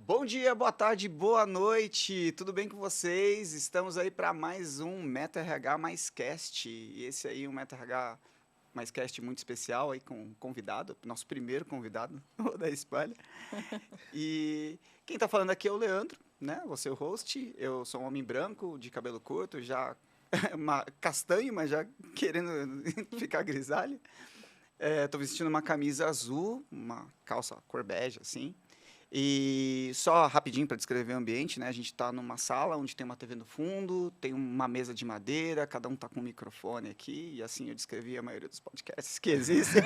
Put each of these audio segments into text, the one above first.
Bom dia, boa tarde, boa noite, tudo bem com vocês? Estamos aí para mais um Meta RH Mais Cast. E esse aí, um Meta RH Mais Cast muito especial aí com um convidado, nosso primeiro convidado, vou dar spoiler. E quem está falando aqui é o Leandro, né? Vou ser o host. Eu sou um homem branco, de cabelo curto, já castanho, mas já querendo ficar grisalho. Tô vestindo uma camisa azul, uma calça cor bege, assim. E só rapidinho para descrever o ambiente, né? A gente está numa sala onde tem uma TV no fundo, tem uma mesa de madeira, cada um está com um microfone aqui, e assim eu descrevi a maioria dos podcasts que existem.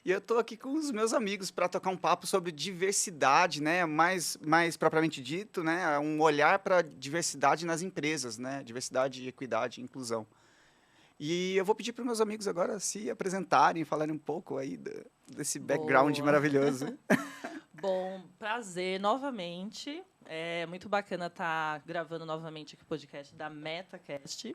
E eu estou aqui com os meus amigos para tocar um papo sobre diversidade, né? Mais propriamente dito, né? Um olhar para a diversidade nas empresas, né? Diversidade, equidade e inclusão. E eu vou pedir para os meus amigos agora se apresentarem, falarem um pouco aí desse background Boa. maravilhoso. Bom, prazer novamente. É muito bacana estar gravando novamente aqui o podcast da MetaCast.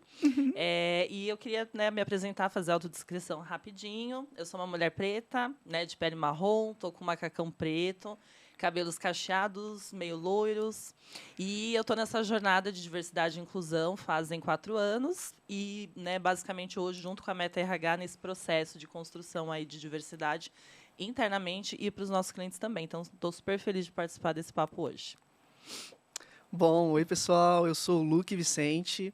E eu queria, né, me apresentar, fazer a autodescrição rapidinho. Eu sou uma mulher preta, né, de pele marrom, tô com um macacão preto, cabelos cacheados, meio loiros. E eu estou nessa jornada de diversidade e inclusão fazem 4 anos. E, né, basicamente, hoje, junto com a Meta RH, nesse processo de construção aí de diversidade internamente e para os nossos clientes também. Então, estou super feliz de participar desse papo hoje. Bom, oi pessoal, eu sou o Luque Vicente,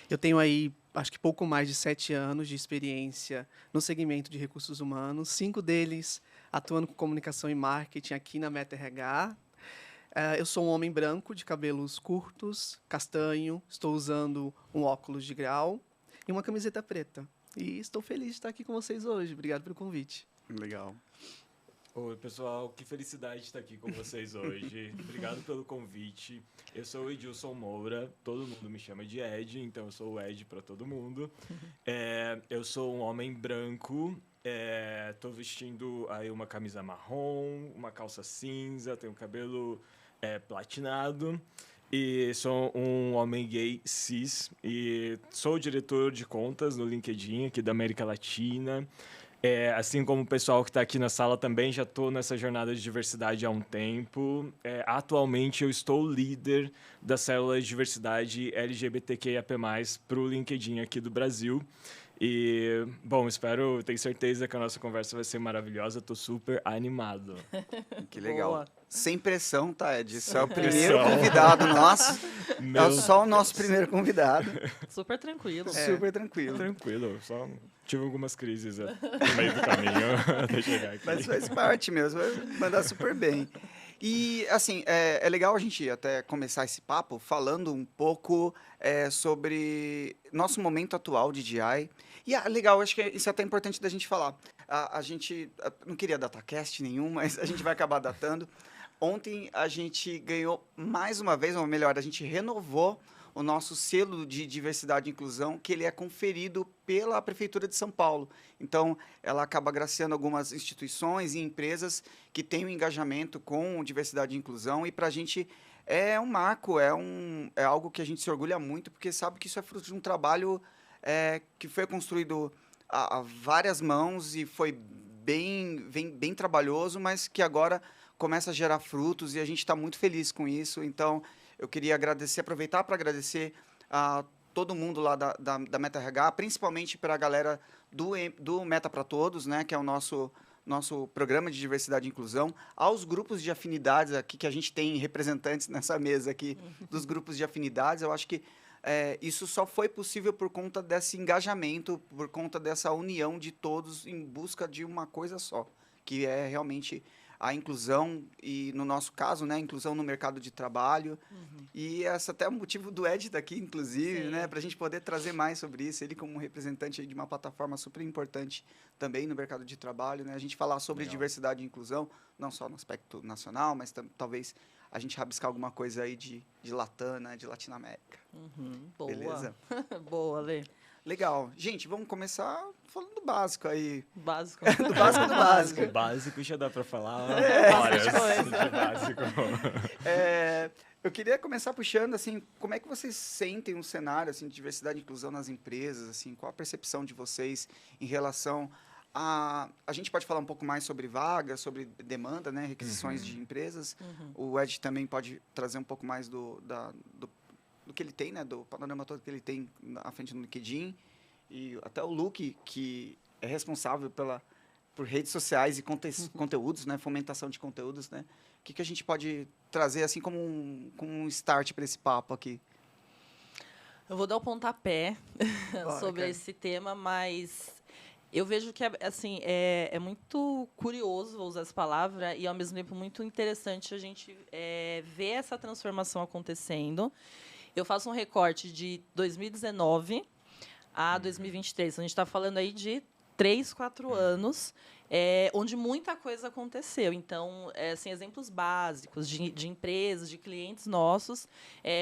eu tenho aí, acho que pouco mais de 7 anos de experiência no segmento de recursos humanos, 5 deles atuando com comunicação e marketing aqui na Meta RH. Eu sou um homem branco, de cabelos curtos, castanho, estou usando um óculos de grau e uma camiseta preta. E estou feliz de estar aqui com vocês hoje, obrigado pelo convite. Legal. Oi, pessoal, que felicidade de estar aqui com vocês hoje. Obrigado pelo convite. Eu sou o Edilson Moura, todo mundo me chama de Ed, então eu sou o Ed para todo mundo. Eu sou um homem branco, estou vestindo aí uma camisa marrom, uma calça cinza, tenho cabelo platinado. E sou um homem gay cis e sou diretor de contas no LinkedIn aqui da América Latina. Assim como o pessoal que está aqui na sala também, já estou nessa jornada de diversidade há um tempo. Atualmente, eu estou líder da célula de diversidade LGBTQIAP+, para o LinkedIn aqui do Brasil. E, bom, tenho certeza que a nossa conversa vai ser maravilhosa. Estou super animado. Que legal. Boa. Sem pressão, tá, Ed? Isso é o Sem primeiro pressão. convidado nosso. Meu É só o nosso Deus. primeiro convidado. Super tranquilo. Super tranquilo. Tranquilo, só tive algumas crises no meio do caminho até chegar aqui. Mas faz parte mesmo, vai mandar super bem. E, assim, é legal a gente até começar esse papo falando um pouco sobre nosso momento atual de DI. E legal, acho que isso é até importante da gente falar. A gente não queria datacast nenhum, mas a gente vai acabar datando. Ontem a gente ganhou mais uma vez, ou melhor, a gente renovou o nosso selo de diversidade e inclusão, que ele é conferido pela Prefeitura de São Paulo. Então, ela acaba agraciando algumas instituições e empresas que têm um engajamento com diversidade e inclusão, e para a gente é um marco, é algo que a gente se orgulha muito, porque sabe que isso é fruto de um trabalho que foi construído a várias mãos e foi bem trabalhoso, mas que agora começa a gerar frutos e a gente está muito feliz com isso. Então, eu queria aproveitar para agradecer a todo mundo lá da Meta RH, principalmente para a galera do Meta para Todos, né, que é o nosso programa de diversidade e inclusão, aos grupos de afinidades aqui, que a gente tem representantes nessa mesa aqui dos grupos de afinidades. Eu acho que isso só foi possível por conta desse engajamento, por conta dessa união de todos em busca de uma coisa só, que é realmente a inclusão e, no nosso caso, né, a inclusão no mercado de trabalho. E esse até é o motivo do Ed estar aqui, inclusive, né, para a gente poder trazer mais sobre isso. Ele como representante aí de uma plataforma super importante também no mercado de trabalho, né, a gente falar sobre Legal. diversidade e inclusão, não só no aspecto nacional, mas talvez a gente rabiscar alguma coisa aí de Latam, né, de Latinoamérica. Boa. Beleza? Boa, Lê. Legal. Gente, vamos começar falando do básico aí. Básico. Do básico do básico. O básico já dá para falar horas de básico. Eu queria começar puxando, assim, como é que vocês sentem um cenário assim, de diversidade e inclusão nas empresas? Assim, qual a percepção de vocês em relação A gente pode falar um pouco mais sobre vaga, sobre demanda, né? Requisições de empresas. O Ed também pode trazer um pouco mais do que ele tem, né? Do panorama todo que ele tem à frente no LinkedIn. E até o Luke, que é responsável por redes sociais e conteúdos, né? Fomentação de conteúdos, né? O que a gente pode trazer assim como um start para esse papo aqui? Eu vou dar o pontapé Bora, sobre cara. esse tema, mas eu vejo que assim, é muito curioso, vou usar essa palavra, e ao mesmo tempo muito interessante a gente ver essa transformação acontecendo. Eu faço um recorte de 2019 a 2023. A gente está falando aí de 3, 4 anos, onde muita coisa aconteceu. Então, assim, exemplos básicos de empresas, de clientes nossos,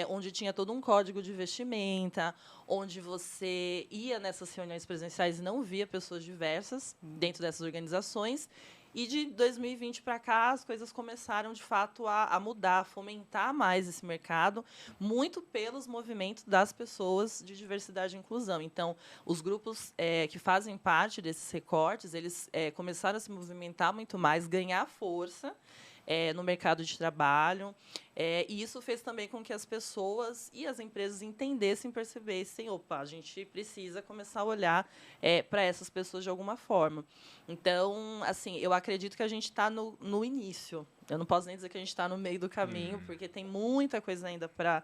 onde tinha todo um código de vestimenta, onde você ia nessas reuniões presenciais e não via pessoas diversas dentro dessas organizações. E de 2020 para cá, as coisas começaram, de fato, a mudar, a fomentar mais esse mercado, muito pelos movimentos das pessoas de diversidade e inclusão. Então, os grupos que fazem parte desses recortes, eles começaram a se movimentar muito mais, ganhar força no mercado de trabalho. E isso fez também com que as pessoas e as empresas entendessem, percebessem, opa, a gente precisa começar a olhar para essas pessoas de alguma forma. Então, assim, eu acredito que a gente está no início. Eu não posso nem dizer que a gente está no meio do caminho, porque tem muita coisa ainda para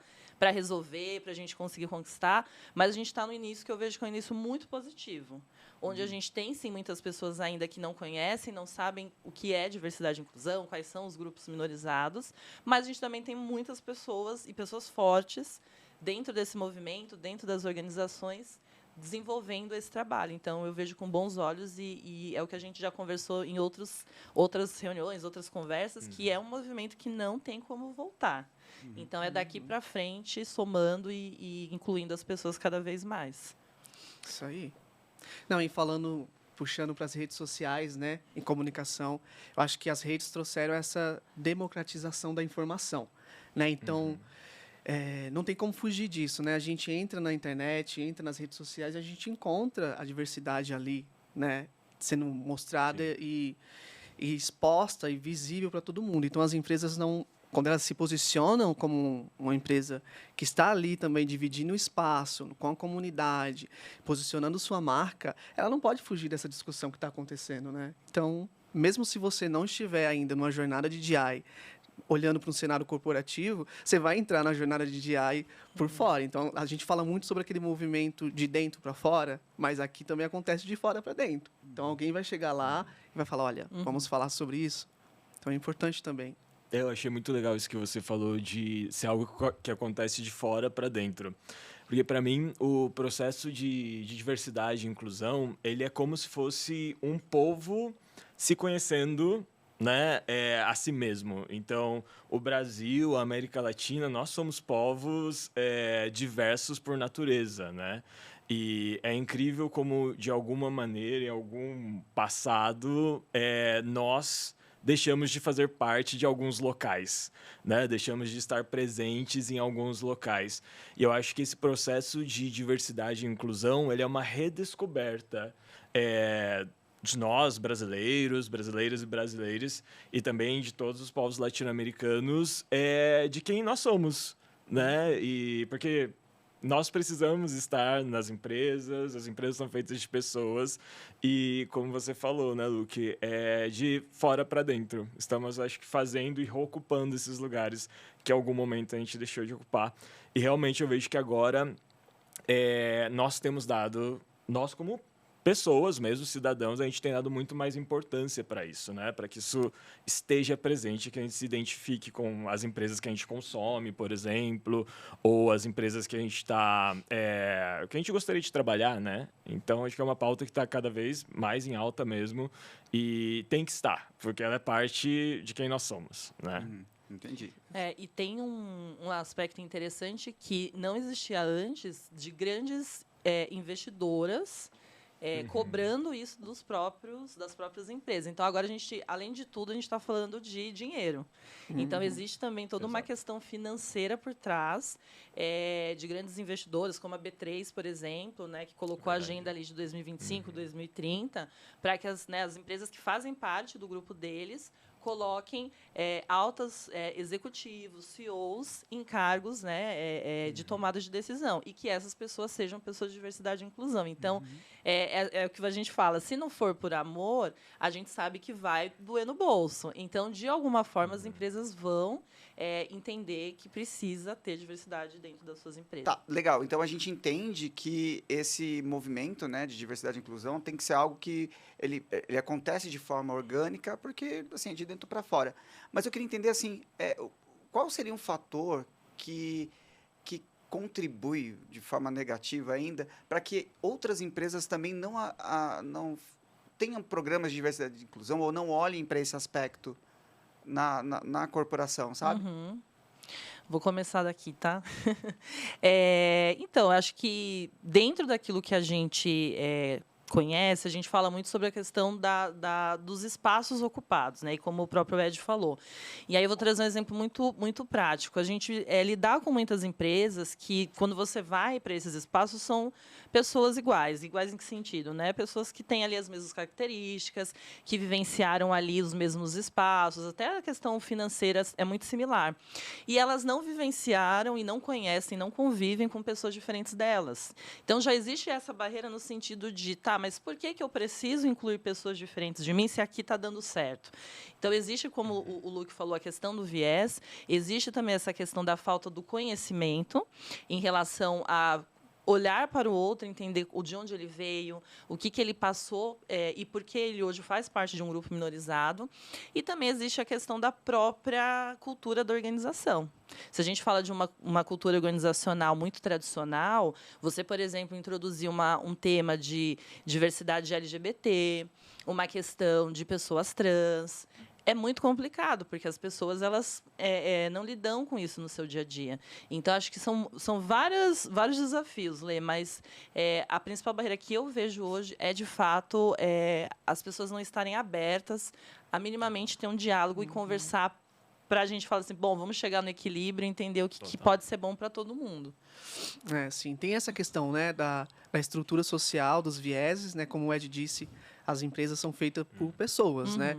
resolver, para a gente conseguir conquistar, mas a gente está no início, que eu vejo que é um início muito positivo, onde a gente tem, sim, muitas pessoas ainda que não conhecem, não sabem o que é diversidade e inclusão, quais são os grupos minorizados, mas a gente também tem muitas pessoas, e pessoas fortes, dentro desse movimento, dentro das organizações, desenvolvendo esse trabalho. Então, eu vejo com bons olhos, e é o que a gente já conversou em outras reuniões, outras conversas, que é um movimento que não tem como voltar. Então, é daqui para frente, somando e incluindo as pessoas cada vez mais. Isso aí. Não, e puxando para as redes sociais, né, em comunicação, eu acho que as redes trouxeram essa democratização da informação, né? Então, não tem como fugir disso, né? A gente entra na internet, entra nas redes sociais, a gente encontra a diversidade ali, né, sendo mostrada e exposta e visível para todo mundo. Então, as empresas não, quando elas se posicionam como uma empresa que está ali também dividindo o espaço com a comunidade, posicionando sua marca, ela não pode fugir dessa discussão que está acontecendo, né? Então, mesmo se você não estiver ainda numa jornada de DI, olhando para um cenário corporativo, você vai entrar na jornada de DI por fora. Então, a gente fala muito sobre aquele movimento de dentro para fora, mas aqui também acontece de fora para dentro. Então, alguém vai chegar lá e vai falar, olha, vamos falar sobre isso. Então, é importante também. Eu achei muito legal isso que você falou de ser algo que acontece de fora para dentro. Porque, para mim, o processo de diversidade e inclusão, ele é como se fosse um povo se conhecendo, né, a si mesmo. Então, o Brasil, a América Latina, nós somos povos diversos por natureza, né? E é incrível como, de alguma maneira, em algum passado, nós deixamos de fazer parte de alguns locais, né? Deixamos de estar presentes em alguns locais. E eu acho que esse processo de diversidade e inclusão, ele é uma redescoberta de nós, brasileiros, brasileiras e brasileiros, e também de todos os povos latino-americanos, de quem nós somos, né? E porque nós precisamos estar nas empresas, as empresas são feitas de pessoas e, como você falou, né, Luke, é de fora para dentro. Estamos, acho que, fazendo e reocupando esses lugares que, em algum momento, a gente deixou de ocupar. E, realmente, eu vejo que agora nós temos dado, nós como pessoas mesmo, cidadãos, a gente tem dado muito mais importância para isso, né? Para que isso esteja presente, que a gente se identifique com as empresas que a gente consome, por exemplo, ou as empresas que a gente está, que a gente gostaria de trabalhar, né? Então, acho que é uma pauta que está cada vez mais em alta mesmo e tem que estar, porque ela é parte de quem nós somos, né? Entendi. E tem um aspecto interessante que não existia antes, de grandes investidoras cobrando isso das próprias empresas. Então, agora além de tudo, a gente está falando de dinheiro. Então, existe também toda uma questão financeira por trás de grandes investidores, como a B3, por exemplo, né, que colocou a agenda ali de 2025, 2030, para que as empresas que fazem parte do grupo deles coloquem altos executivos, CEOs, em cargos, né, de tomada de decisão. E que essas pessoas sejam pessoas de diversidade e inclusão. Então, é o que a gente fala, se não for por amor, a gente sabe que vai doer no bolso. Então, de alguma forma, as empresas vão entender que precisa ter diversidade dentro das suas empresas. Tá, legal. Então a gente entende que esse movimento, né, de diversidade e inclusão tem que ser algo que ele acontece de forma orgânica, porque assim, é de dentro para fora. Mas eu queria entender assim, qual seria um fator que contribui de forma negativa ainda para que outras empresas também não tenham programas de diversidade e inclusão ou não olhem para esse aspecto na corporação, sabe? Vou começar daqui, tá? Então, acho que dentro daquilo que a gente conhece, a gente fala muito sobre a questão dos espaços ocupados, né? E como o próprio Ed falou. E aí eu vou trazer um exemplo muito prático. A gente lidar com muitas empresas que, quando você vai para esses espaços, são pessoas iguais. Iguais em que sentido, né? Pessoas que têm ali as mesmas características, que vivenciaram ali os mesmos espaços, até a questão financeira é muito similar. E elas não vivenciaram e não conhecem, não convivem com pessoas diferentes delas. Então, já existe essa barreira no sentido de, mas por que eu preciso incluir pessoas diferentes de mim se aqui está dando certo? Então, existe, como o Luke falou, a questão do viés, existe também essa questão da falta do conhecimento em relação a olhar para o outro, entender de onde ele veio, o que ele passou e por que ele hoje faz parte de um grupo minorizado. E também existe a questão da própria cultura da organização. Se a gente fala de uma cultura organizacional muito tradicional, você, por exemplo, introduzir um tema de diversidade LGBT, uma questão de pessoas trans, é muito complicado, porque as pessoas elas não lidam com isso no seu dia a dia. Então, acho que são vários desafios, Lê, mas a principal barreira que eu vejo hoje é, de fato, as pessoas não estarem abertas a minimamente ter um diálogo e conversar para a gente falar assim, bom, vamos chegar no equilíbrio e entender o que pode ser bom para todo mundo. Sim, tem essa questão, né, da estrutura social, dos vieses, né, como o Ed disse, as empresas são feitas por pessoas, né?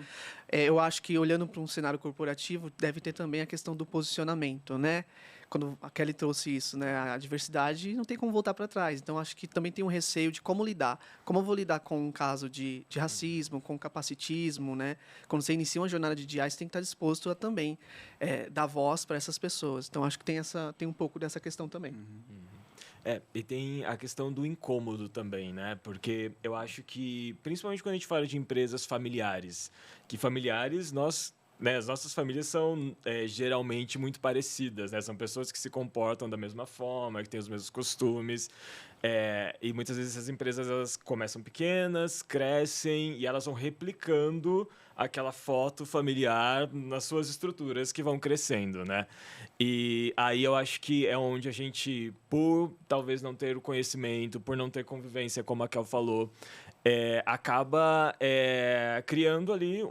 Eu acho que, olhando para um cenário corporativo, deve ter também a questão do posicionamento, né? Quando a Kelly trouxe isso, né? A diversidade não tem como voltar para trás. Então, acho que também tem um receio de como lidar. Como eu vou lidar com um caso de racismo, com capacitismo, né? Quando você inicia uma jornada de DI, você tem que estar disposto a também dar voz para essas pessoas. Então, acho que tem um pouco dessa questão também. E tem a questão do incômodo também, né? Porque eu acho que, principalmente quando a gente fala de empresas familiares, que familiares, as nossas famílias são geralmente muito parecidas, né? São pessoas que se comportam da mesma forma, que têm os mesmos costumes. E muitas vezes essas empresas elas começam pequenas, crescem e elas vão replicando aquela foto familiar nas suas estruturas que vão crescendo, né? E aí eu acho que é onde a gente, por talvez não ter o conhecimento, por não ter convivência, como a Kel falou, acaba criando ali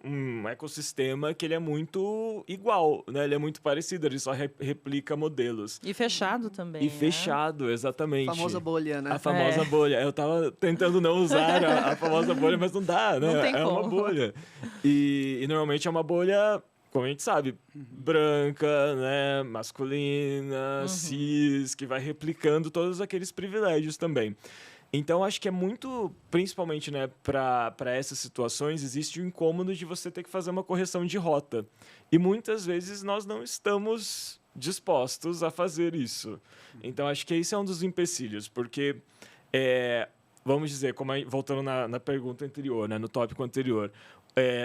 um ecossistema que ele é muito igual, né? Ele é muito parecido, ele só replica modelos. E fechado também. E fechado, exatamente. A famosa bolha, né? A famosa bolha. Eu tava tentando não usar a famosa bolha, mas não dá, né? Não tem como. Uma bolha. E normalmente é uma bolha, como a gente sabe, branca, né? Masculina, cis, que vai replicando todos aqueles privilégios também. Então, acho que é muito, principalmente, né, para essas situações, existe o incômodo de você ter que fazer uma correção de rota. E muitas vezes nós não estamos dispostos a fazer isso. Então, acho que esse é um dos empecilhos, porque, vamos dizer, voltando na pergunta anterior, né, no tópico anterior,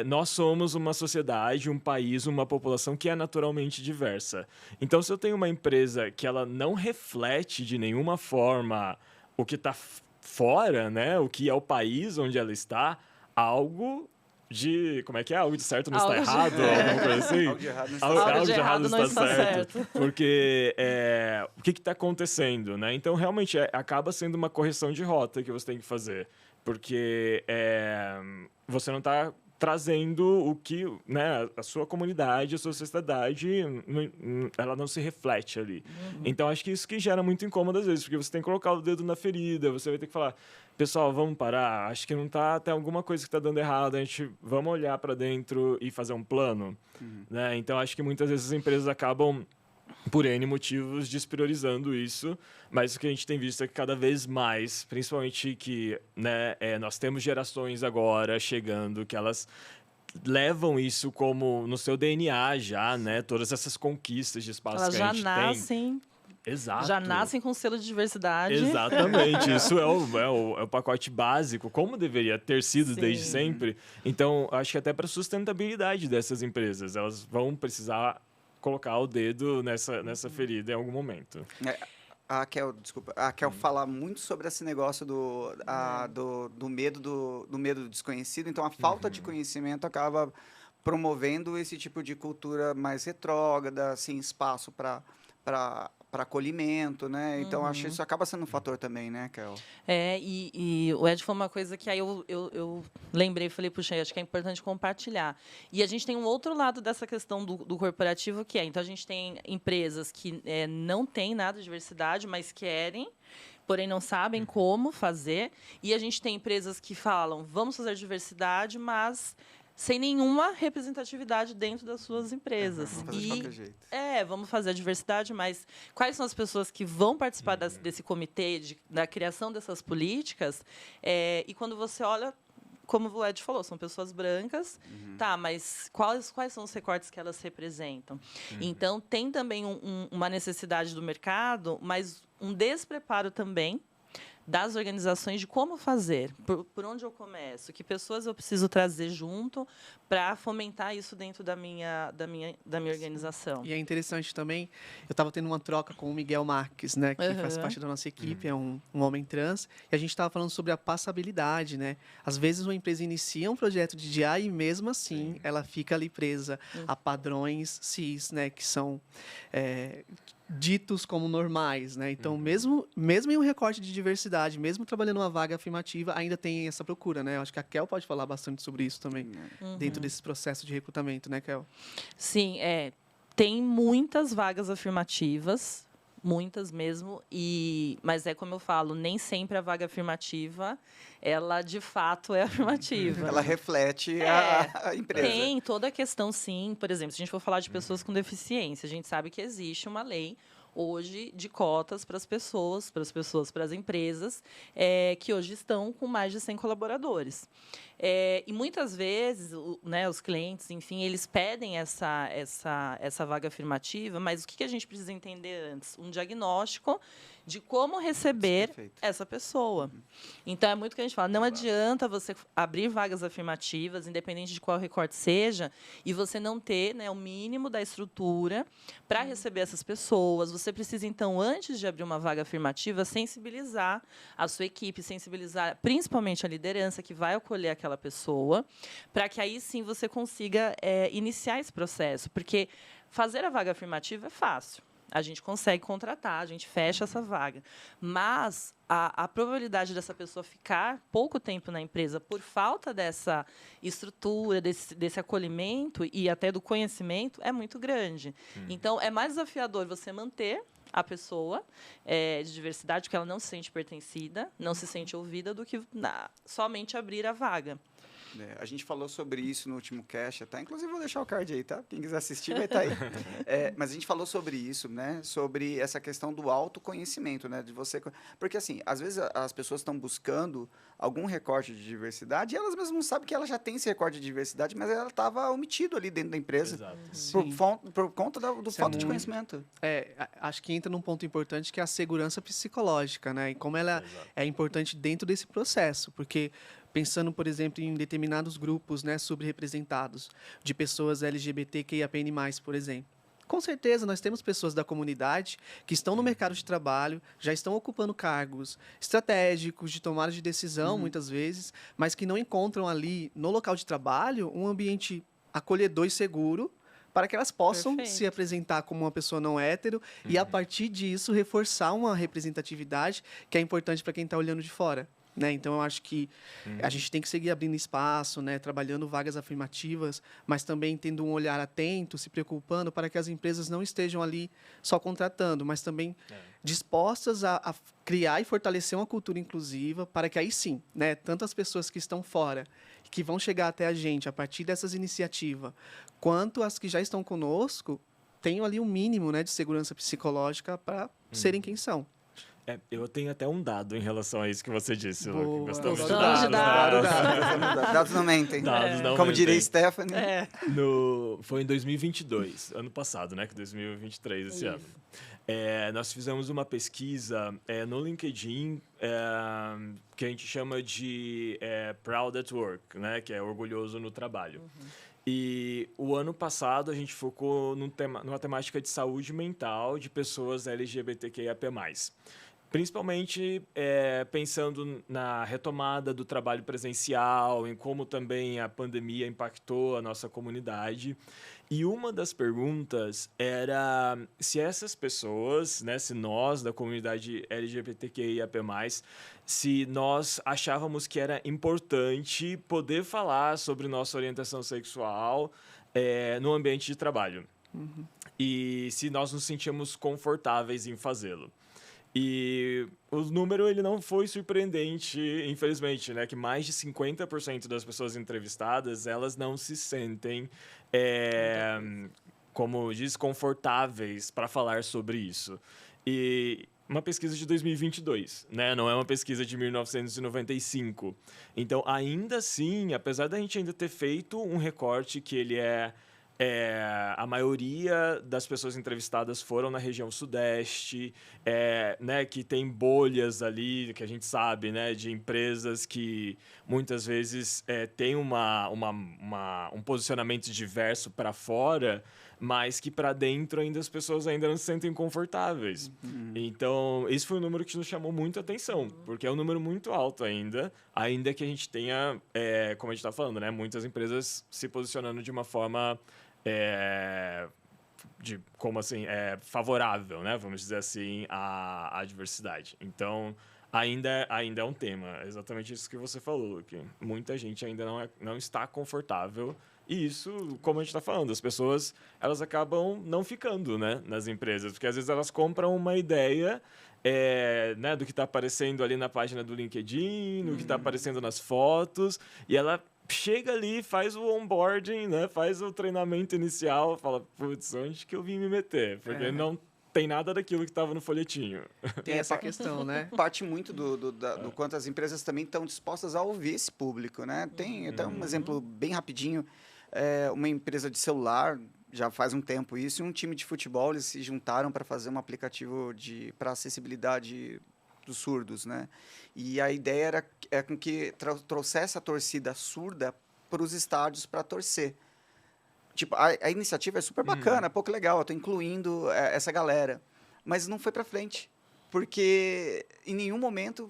nós somos uma sociedade, um país, uma população que é naturalmente diversa. Então, se eu tenho uma empresa que ela não reflete de nenhuma forma o que está fora, né, o que é o país onde ela está, algo como é que é? Algo de certo não está Algo de- errado, alguma coisa assim? Algo de errado não está Algo, certo. algo de errado não está certo. Porque o que está acontecendo, né? Então, realmente, acaba sendo uma correção de rota que você tem que fazer. Porque você não está trazendo o que, né, a sua comunidade, a sua sociedade, ela não se reflete ali. Então, acho que isso que gera muito incômodo às vezes, porque você tem que colocar o dedo na ferida, você vai ter que falar, pessoal, vamos parar, acho que não tá, tem alguma coisa que está dando errado, vamos olhar para dentro e fazer um plano, né? Então, acho que muitas vezes as empresas acabam por N motivos, despriorizando isso, mas o que a gente tem visto é que cada vez mais, principalmente que, né, nós temos gerações agora chegando que elas levam isso como no seu DNA já, né? Todas essas conquistas de espaço Elas que já a gente nascem, tem. Exato. já nascem com selo de diversidade. Exatamente, isso é o pacote básico, como deveria ter sido Sim. desde sempre. Então, acho que até para a sustentabilidade dessas empresas, elas vão precisar colocar o dedo nessa ferida em algum momento. A Kel, desculpa, a Kel fala muito sobre esse negócio do medo do medo do desconhecido. Então, a falta de conhecimento acaba promovendo esse tipo de cultura mais retrógrada, sem espaço para acolhimento, né? Então, acho que isso acaba sendo um fator também, né, Kel? E o Ed falou uma coisa que aí eu lembrei, falei, puxa, acho que é importante compartilhar. E a gente tem um outro lado dessa questão do corporativo, que então a gente tem empresas que não têm nada de diversidade, mas querem, porém não sabem como fazer. E a gente tem empresas que falam, vamos fazer diversidade, mas sem nenhuma representatividade dentro das suas empresas. Vamos fazer de qualquer jeito. Vamos fazer a diversidade, mas quais são as pessoas que vão participar desse comitê, da criação dessas políticas? E quando você olha, como o Ed falou, são pessoas brancas, tá, mas quais são os recortes que elas representam? Então, tem também uma necessidade do mercado, mas um despreparo também das organizações de como fazer, por onde eu começo, que pessoas eu preciso trazer junto para fomentar isso dentro da minha organização. E é interessante também, eu estava tendo uma troca com o Miguel Marques, né, que faz parte da nossa equipe, é um homem trans, e a gente estava falando sobre a passabilidade, né? Às vezes uma empresa inicia um projeto de DI e mesmo assim ela fica ali presa a padrões cis, né, que são ditos como normais, né? Então, mesmo em um recorte de diversidade, mesmo trabalhando uma vaga afirmativa, ainda tem essa procura, né? Eu acho que a Kel pode falar bastante sobre isso também, dentro desse processo de recrutamento, né, Kel? Sim, tem muitas vagas afirmativas, muitas mesmo, mas é como eu falo, nem sempre a vaga afirmativa, ela de fato é afirmativa. Ela reflete a empresa. Tem toda a questão, sim. Por exemplo, se a gente for falar de pessoas com deficiência, a gente sabe que existe uma lei hoje de cotas para as pessoas, para as empresas, que hoje estão com mais de 100 colaboradores. E muitas vezes, os clientes, enfim, eles pedem essa vaga afirmativa, mas o que a gente precisa entender antes? Um diagnóstico de como receber Perfeito. essa pessoa. Então, é muito que a gente fala, não adianta você abrir vagas afirmativas, independente de qual recorte seja, e você não ter, o mínimo da estrutura para receber essas pessoas. Você precisa, então, antes de abrir uma vaga afirmativa, sensibilizar a sua equipe, sensibilizar principalmente a liderança que vai acolher aquela pessoa, para que aí sim você consiga iniciar esse processo. Porque fazer a vaga afirmativa é fácil. A gente consegue contratar, a gente fecha essa vaga. Mas a probabilidade dessa pessoa ficar pouco tempo na empresa por falta dessa estrutura, desse acolhimento e até do conhecimento é muito grande. Então, é mais desafiador você manter a pessoa de diversidade, porque ela não se sente pertencida, não se sente ouvida, do que somente abrir a vaga. A gente falou sobre isso no último cast, tá? Inclusive, vou deixar o card aí, tá? Quem quiser assistir vai estar aí. Mas a gente falou sobre isso, né? Sobre essa questão do autoconhecimento, né? De você... Porque, assim, às vezes as pessoas estão buscando algum recorte de diversidade e elas mesmas não sabem que ela já tem esse recorte de diversidade, mas ela estava omitido ali dentro da empresa. Exato. Por conta do falta de conhecimento. Acho que entra num ponto importante que é a segurança psicológica, né? E como ela é importante dentro desse processo, porque pensando, por exemplo, em determinados grupos, né, subrepresentados, de pessoas LGBTQIAPN+, por exemplo. Com certeza, nós temos pessoas da comunidade que estão no mercado de trabalho, já estão ocupando cargos estratégicos de tomada de decisão, muitas vezes, mas que não encontram ali, no local de trabalho, um ambiente acolhedor e seguro para que elas possam Perfeito. se apresentar como uma pessoa não hétero e, a partir disso, reforçar uma representatividade que é importante para quem está olhando de fora. Né? Então, eu acho que a gente tem que seguir abrindo espaço, né? Trabalhando vagas afirmativas, mas também tendo um olhar atento, se preocupando para que as empresas não estejam ali só contratando, mas também dispostas a criar e fortalecer uma cultura inclusiva para que aí sim, né? Tanto as pessoas que estão fora, que vão chegar até a gente a partir dessas iniciativas, quanto as que já estão conosco, tenham ali um mínimo, né, de segurança psicológica para serem quem são. Eu tenho até um dado em relação a isso que você disse, Luke. Boa. Gostamos de Gostamos de dados, né? dados. Dados não mentem. Dados não Como diria mentem. Stephanie. Foi em 2022, ano passado, né? Que 2023, esse ano. Nós fizemos uma pesquisa no LinkedIn que a gente chama de Proud at Work, né? Que é orgulhoso no trabalho. E o ano passado a gente focou numa temática de saúde mental de pessoas LGBTQIAP+. Principalmente pensando na retomada do trabalho presencial, em como também a pandemia impactou a nossa comunidade. E uma das perguntas era se essas pessoas, né, se nós da comunidade LGBTQIAP+, se nós achávamos que era importante poder falar sobre nossa orientação sexual no ambiente de trabalho. E se nós nos sentíamos confortáveis em fazê-lo. E o número ele não foi surpreendente, infelizmente, né? Que mais de 50% das pessoas entrevistadas, elas não se sentem, como diz, confortáveis para falar sobre isso. E uma pesquisa de 2022, né? Não é uma pesquisa de 1995. Então, ainda assim, apesar da gente ainda ter feito um recorte que ele a maioria das pessoas entrevistadas foram na região sudeste, né, que tem bolhas ali, que a gente sabe, né, de empresas que muitas vezes têm um posicionamento diverso para fora, mas que para dentro ainda as pessoas ainda não se sentem confortáveis. Então, esse foi um número que nos chamou muito a atenção, porque é um número muito alto ainda que a gente tenha, como a gente está falando, né, muitas empresas se posicionando de uma forma favorável, né? Vamos dizer assim, à diversidade. Então, ainda é um tema. Exatamente isso que você falou, Luke. Muita gente ainda não está confortável. E isso, como a gente está falando, as pessoas elas acabam não ficando, né, nas empresas. Porque às vezes elas compram uma ideia né, do que está aparecendo ali na página do LinkedIn, no que está aparecendo nas fotos, e ela chega ali, faz o onboarding, né? Faz o treinamento inicial, fala, putz, onde que eu vim me meter? Porque não tem nada daquilo que estava no folhetinho. Tem essa questão, né? Parte muito do quanto as empresas também estão dispostas a ouvir esse público, né? Tem até um exemplo bem rapidinho, uma empresa de celular, já faz um tempo isso, e um time de futebol, eles se juntaram para fazer um aplicativo para acessibilidade dos surdos, né? E a ideia era com que trouxesse a torcida surda para os estádios para torcer. Tipo, a iniciativa é super bacana, pouco legal, eu estou incluindo essa galera. Mas não foi para frente, porque em nenhum momento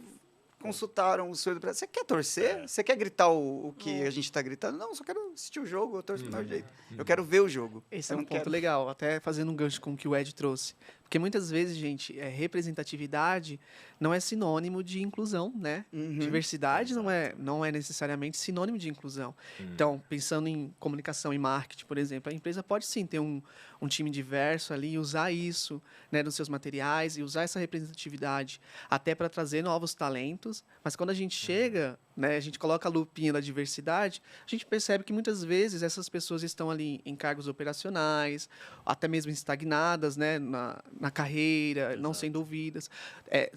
consultaram o surdo para... Você quer torcer? Você quer gritar o que a gente está gritando? Não, só quero assistir o jogo, eu torço do meu jeito. Eu quero ver o jogo. Esse é Eu um não ponto quero... legal, até fazendo um gancho com o que o Ed trouxe. Porque muitas vezes, gente, representatividade não é sinônimo de inclusão, né? Diversidade não é necessariamente sinônimo de inclusão. Então, pensando em comunicação e marketing, por exemplo, a empresa pode sim ter um time diverso ali e usar isso, né, nos seus materiais e usar essa representatividade até para trazer novos talentos. Mas quando a gente chega, né, a gente coloca a lupinha da diversidade, a gente percebe que muitas vezes essas pessoas estão ali em cargos operacionais, até mesmo estagnadas, né, na carreira, não sendo ouvidas,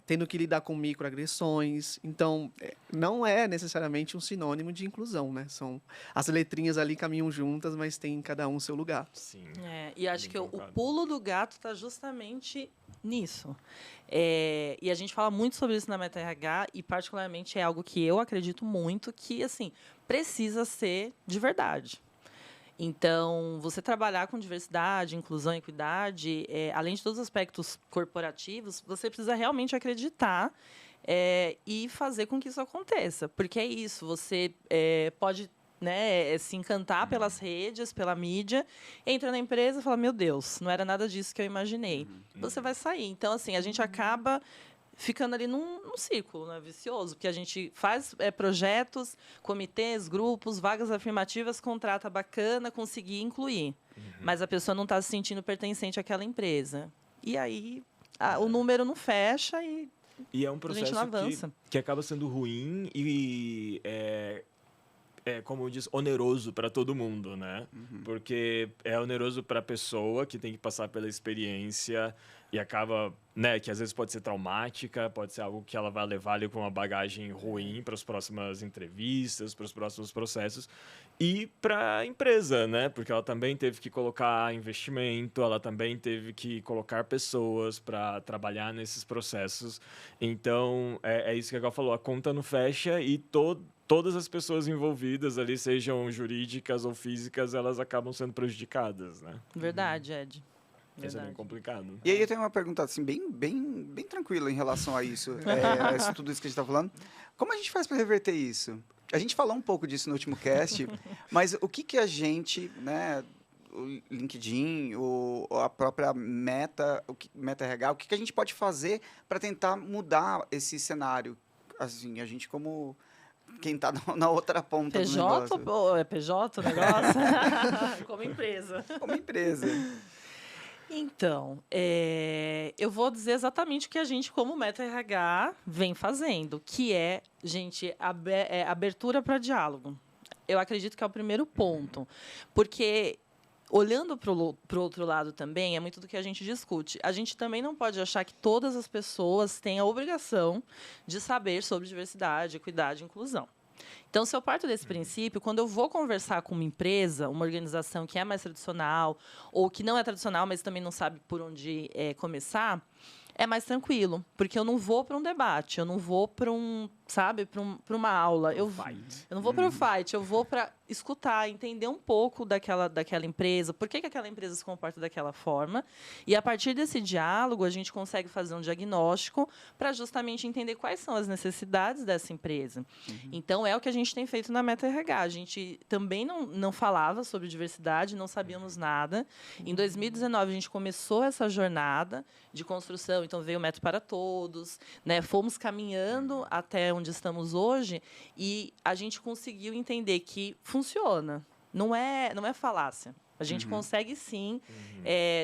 tendo que lidar com microagressões. Então, não é necessariamente um sinônimo de inclusão, né? As letrinhas ali caminham juntas, mas tem cada um seu lugar. Sim. E acho que o pulo do gato está justamente nisso. E a gente fala muito sobre isso na Meta RH e, particularmente, é algo que eu acredito muito que, assim, precisa ser de verdade. Então, você trabalhar com diversidade, inclusão e equidade, além de todos os aspectos corporativos, você precisa realmente acreditar e fazer com que isso aconteça. Porque é isso, você pode, né, se encantar pelas redes, pela mídia, entra na empresa e fala, meu Deus, não era nada disso que eu imaginei. Você vai sair. Então, assim, a gente acaba ficando ali num círculo, né, vicioso, porque a gente faz projetos, comitês, grupos, vagas afirmativas, contrata bacana, conseguir incluir. Mas a pessoa não está se sentindo pertencente àquela empresa. E aí o número não fecha e E é um a gente processo não avança. que acaba sendo ruim e como diz, oneroso para todo mundo, né? Porque é oneroso para a pessoa que tem que passar pela experiência e acaba, né, que às vezes pode ser traumática, pode ser algo que ela vai levar ali com uma bagagem ruim para as próximas entrevistas, para os próximos processos, e para a empresa, né? Porque ela também teve que colocar investimento, ela também teve que colocar pessoas para trabalhar nesses processos. Então, é isso que a Gal falou, a conta não fecha e todas as pessoas envolvidas ali, sejam jurídicas ou físicas, elas acabam sendo prejudicadas, né? Verdade, Ed. Isso é bem Verdade. complicado. E aí eu tenho uma pergunta assim, bem tranquila em relação a isso, tudo isso que a gente está falando. Como a gente faz para reverter isso? A gente falou um pouco disso no último cast, mas o que a gente, né, o LinkedIn, a própria Meta, Meta RH, o que a gente pode fazer para tentar mudar esse cenário? Assim, a gente como quem está na outra ponta do PJ negócio. ou é PJ o negócio? Como empresa. Como empresa. Então, eu vou dizer exatamente o que a gente, como Meta RH, vem fazendo, que é, gente, abertura para diálogo. Eu acredito que é o primeiro ponto, porque olhando para o outro lado também, é muito do que a gente discute. A gente também não pode achar que todas as pessoas têm a obrigação de saber sobre diversidade, equidade e inclusão. Então, se eu parto desse princípio, quando eu vou conversar com uma empresa, uma organização que é mais tradicional, ou que não é tradicional, mas também não sabe por onde começar, é mais tranquilo, porque eu não vou para um debate, eu não vou para para uma aula, eu não vou para o fight, eu vou para escutar, entender um pouco daquela empresa, por que aquela empresa se comporta daquela forma, e a partir desse diálogo a gente consegue fazer um diagnóstico para justamente entender quais são as necessidades dessa empresa. Então é o que a gente tem feito na Meta RH. A gente também não falava sobre diversidade, não sabíamos nada. Em 2019 a gente começou essa jornada de construção, então veio o Meta para Todos, né? Fomos caminhando até onde estamos hoje e a gente conseguiu entender que funciona. Não é falácia. A gente consegue, sim,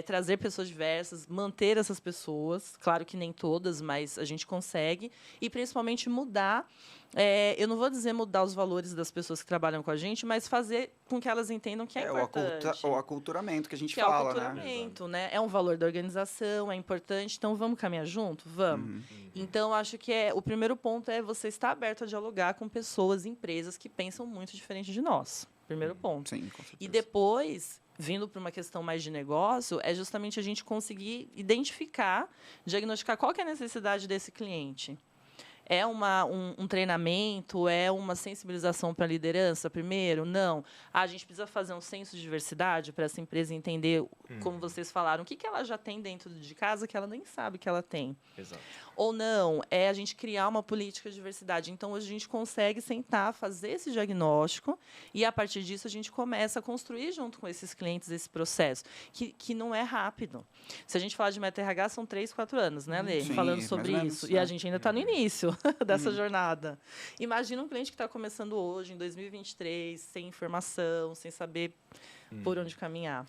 trazer pessoas diversas, manter essas pessoas. Claro que nem todas, mas a gente consegue. E, principalmente, mudar. Eu não vou dizer mudar os valores das pessoas que trabalham com a gente, mas fazer com que elas entendam que é importante. O aculturamento que a gente que fala, é o né? aculturamento, né? É um valor da organização, é importante. Então, vamos caminhar junto? Vamos. Então, acho que o primeiro ponto é você estar aberto a dialogar com pessoas, empresas que pensam muito diferente de nós. Primeiro ponto. Sim, com certeza. E depois, vindo para uma questão mais de negócio, é justamente a gente conseguir identificar, diagnosticar qual que é a necessidade desse cliente. É um treinamento? É uma sensibilização para a liderança primeiro? Não. A gente precisa fazer um senso de diversidade para essa empresa entender, como vocês falaram, o que ela já tem dentro de casa que ela nem sabe que ela tem. Exato. Ou não, é a gente criar uma política de diversidade. Então, hoje a gente consegue sentar, fazer esse diagnóstico e, a partir disso, a gente começa a construir junto com esses clientes esse processo, que não é rápido. Se a gente falar de Meta RH, são 3, 4 anos, né, Lê? Sim, Falando mais sobre ou menos, isso. E é. a gente ainda está no início dessa jornada. Imagina um cliente que está começando hoje, em 2023, sem informação, sem saber por onde caminhar.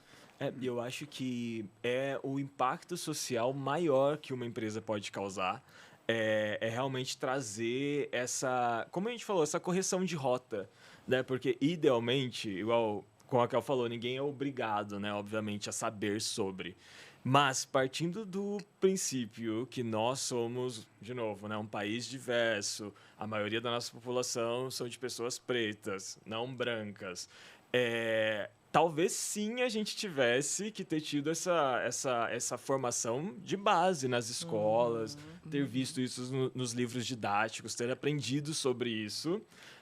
E eu acho que é o impacto social maior que uma empresa pode causar. É realmente trazer essa, como a gente falou, essa correção de rota, né? Porque, idealmente, igual como a Kel falou, ninguém é obrigado, né, obviamente, a saber sobre. Mas, partindo do princípio que nós somos, de novo, né, um país diverso, a maioria da nossa população são de pessoas pretas, não brancas, talvez sim a gente tivesse que ter tido essa formação de base nas escolas, ter visto isso nos livros didáticos, ter aprendido sobre isso.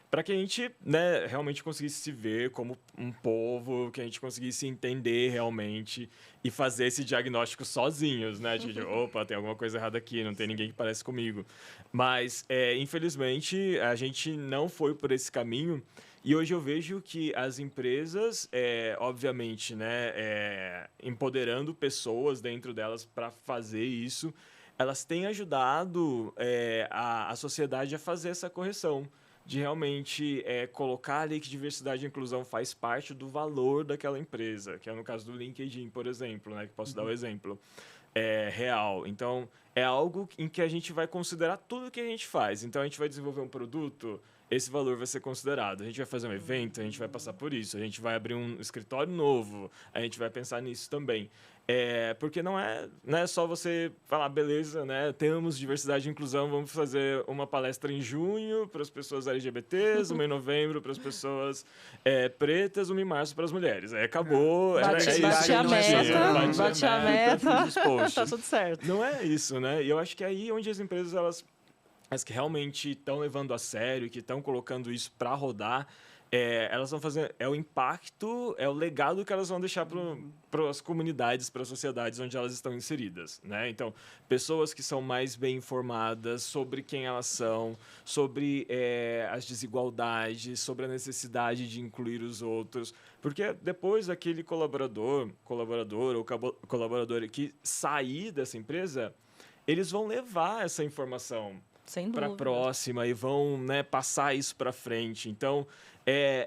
para que a gente, né, realmente conseguisse se ver como um povo, que a gente conseguisse entender realmente e fazer esse diagnóstico sozinhos, né? De, opa, tem alguma coisa errada aqui, não tem ninguém que parece comigo. Mas, infelizmente, a gente não foi por esse caminho. E hoje eu vejo que as empresas, obviamente, né, empoderando pessoas dentro delas para fazer isso, elas têm ajudado a sociedade a fazer essa correção, de realmente colocar ali que diversidade e inclusão faz parte do valor daquela empresa, que é no caso do LinkedIn, por exemplo, né, que posso dar o exemplo real. Então, é algo em que a gente vai considerar tudo que a gente faz. Então, a gente vai desenvolver um produto, esse valor vai ser considerado. A gente vai fazer um evento, a gente vai passar por isso. A gente vai abrir um escritório novo, a gente vai pensar nisso também. Porque não é só você falar, beleza, né, temos diversidade e inclusão, vamos fazer uma palestra em junho para as pessoas LGBTs, uma em novembro para as pessoas pretas, uma em março para as mulheres. Aí acabou. Bate a meta, tá tudo certo. Não é isso, né? E eu acho que é aí onde as empresas, as que realmente estão levando a sério, que estão colocando isso para rodar, elas vão fazer... É o impacto, é o legado que elas vão deixar para as comunidades, para as sociedades onde elas estão inseridas, né? Então, pessoas que são mais bem informadas sobre quem elas são, sobre as desigualdades, sobre a necessidade de incluir os outros. Porque depois aquele colaborador ou colaboradora que sair dessa empresa, eles vão levar essa informação para a próxima e vão, né, passar isso para frente. Então,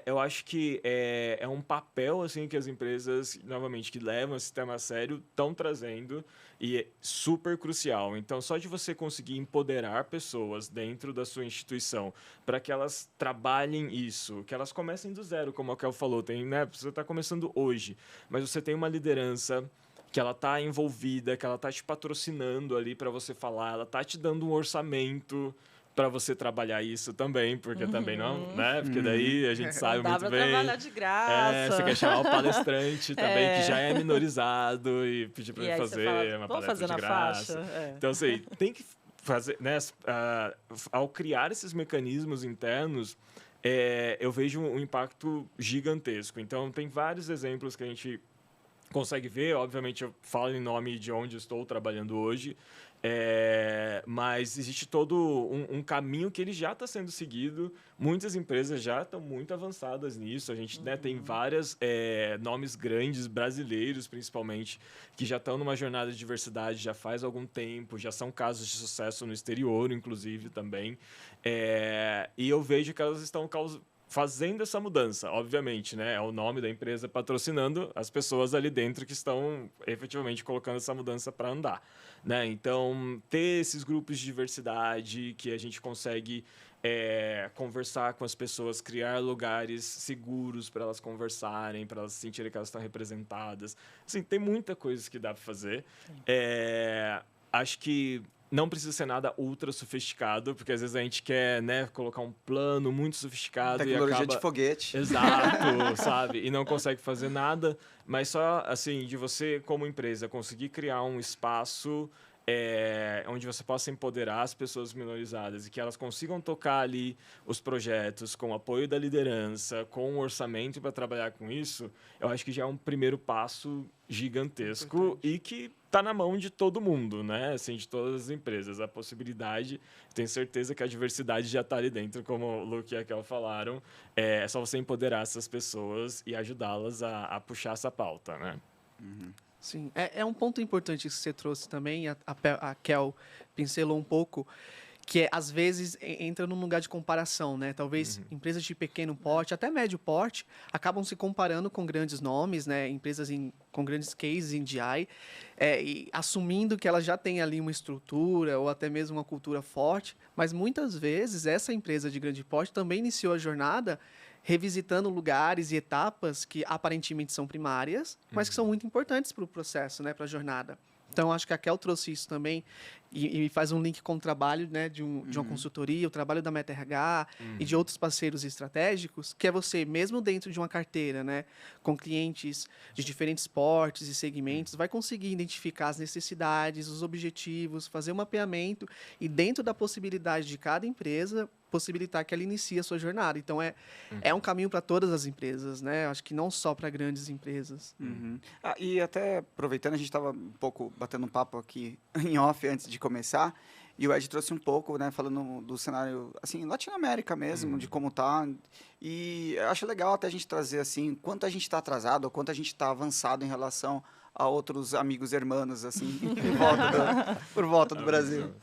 eu acho que é um papel assim que as empresas, novamente, que levam esse tema a sério, estão trazendo e é super crucial. Então, só de você conseguir empoderar pessoas dentro da sua instituição para que elas trabalhem isso, que elas comecem do zero, como a Kel falou, você está começando hoje, mas você tem uma liderança que ela tá envolvida, que ela tá te patrocinando ali para você falar, ela tá te dando um orçamento para você trabalhar isso também, porque também não, né? Porque daí a gente sabe muito bem. Dá pra trabalhar de graça. Você quer chamar o palestrante também, que já é minorizado, e pedir para ele fazer uma palestra de graça. Então, assim, tem que fazer, né? Ao criar esses mecanismos internos, eu vejo um impacto gigantesco. Então, tem vários exemplos que a gente consegue ver. Obviamente, eu falo em nome de onde estou trabalhando hoje, mas existe todo um caminho que ele já está sendo seguido. Muitas empresas já estão muito avançadas nisso. A gente tem vários nomes grandes, brasileiros principalmente, que já estão numa jornada de diversidade já faz algum tempo, já são casos de sucesso no exterior, inclusive, também. E eu vejo que elas estão fazendo essa mudança, obviamente, né? É o nome da empresa patrocinando as pessoas ali dentro que estão efetivamente colocando essa mudança para andar, né? Então, ter esses grupos de diversidade que a gente consegue conversar com as pessoas, criar lugares seguros para elas conversarem, para elas sentirem que elas estão representadas. Assim, tem muita coisa que dá para fazer. Acho que não precisa ser nada ultra sofisticado, porque às vezes a gente quer, né, colocar um plano muito sofisticado Tecnologia e acaba... de foguete. Exato, sabe? E não consegue fazer nada. Mas só, assim, de você, como empresa, conseguir criar um espaço onde você possa empoderar as pessoas minorizadas e que elas consigam tocar ali os projetos com o apoio da liderança, com o orçamento para trabalhar com isso, eu acho que já é um primeiro passo gigantesco e que está na mão de todo mundo, né? Assim, de todas as empresas. A possibilidade, tenho certeza que a diversidade já está ali dentro, como o Luke e a Kel falaram. É só você empoderar essas pessoas e ajudá-las a puxar essa pauta, né? Sim, é um ponto importante que você trouxe também, a Kel pincelou um pouco, que às vezes entra num lugar de comparação, né? Talvez empresas de pequeno porte, até médio porte, acabam se comparando com grandes nomes, né? Empresas com grandes cases em DI, e assumindo que elas já têm ali uma estrutura ou até mesmo uma cultura forte, mas muitas vezes essa empresa de grande porte também iniciou a jornada revisitando lugares e etapas que aparentemente são primárias, mas que são muito importantes para o processo, né, para a jornada. Então, acho que a Kel trouxe isso também, e faz um link com o trabalho, né, de uma consultoria, o trabalho da Meta RH e de outros parceiros estratégicos, que é você, mesmo dentro de uma carteira, né, com clientes de diferentes portes e segmentos, vai conseguir identificar as necessidades, os objetivos, fazer um mapeamento e, dentro da possibilidade de cada empresa, possibilitar que ela inicie a sua jornada. Então, é um caminho para todas as empresas, né? Acho que não só para grandes empresas. E até aproveitando, a gente estava um pouco batendo um papo aqui em off antes de começar, e o Ed trouxe um pouco, né, falando do cenário, assim, Latinoamérica mesmo, de como tá. E eu acho legal até a gente trazer, assim, quanto a gente está atrasado, ou quanto a gente está avançado em relação a outros amigos hermanos, assim, por volta do Brasil.